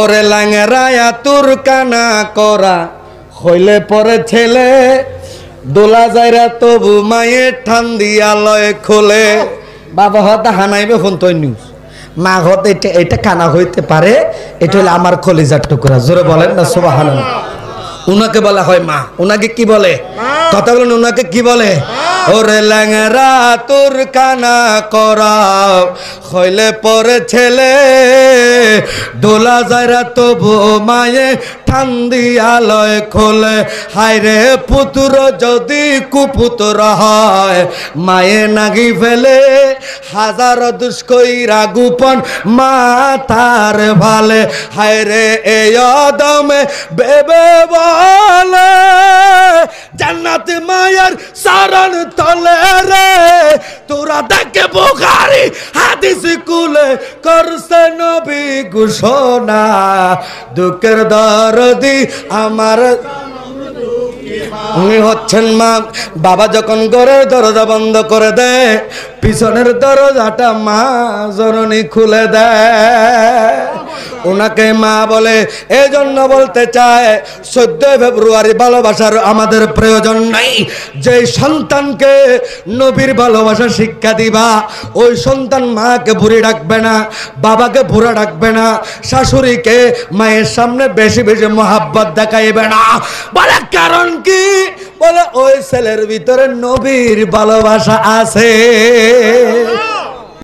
ওরে ল্যাংরায়া তোর কানা করা হইলে পরে ছেলে দোলা যাইরা তবু মায়ের ঠান দিয়া লয় খোলে। বাবা হতে হানাইবে ফোন তো নিউজ মা হতে এটা কানা হইতে পারে, এটা হলো আমার কলিজার টুকরা। জোরে বলেন না সুবহানাল্লাহ। উনাকে বলা হয় মা, উনাকে কি বলে? কথা বলেন, উনাকে কি বলে? ওরে ল্যাংরা তোর কানা করা হইলে পরে ছেলে দোলা যাইরা তবু মায়ে ঠান দিয়া লয় খোলে। হায়রে পুতুর যদি কুপুতর হয় মায়ে নাগি ফেলে হাজার দুষ্কইরা গোপন মাতার ভালে। হায়রে এই অদমে বেবে বলে জান্নাত মায়ের শরণ তলে রে তোরা দেখে বুখারী হাদিস কুলে করছে নবী ঘোষণা দুঃখের দরদি আমার উনি হচ্ছেন মা। বাবা যখন ঘরের দরজা বন্ধ করে দেয় পিছনের দরজাটা মা জননী খুলে দেয়, ওনাকে মা বলে। এই জন্য বলতে চায় 14 ফেব্রুয়ারি ভালোবাসার আমাদের প্রয়োজন নাই। যে সন্তানকে নবীর ভালোবাসা শিক্ষা দিবা ওই সন্তান মাকে বুড়ি ডাকবে না, বাবাকে বুড়া ডাকবে না, শাশুড়িকে মায়ের সামনে বেশি বেশি মোহাব্বত দেখাইবে না। বলে কারণ কি? বলে ওই ছেলের ভিতরে নবীর ভালোবাসা আছে।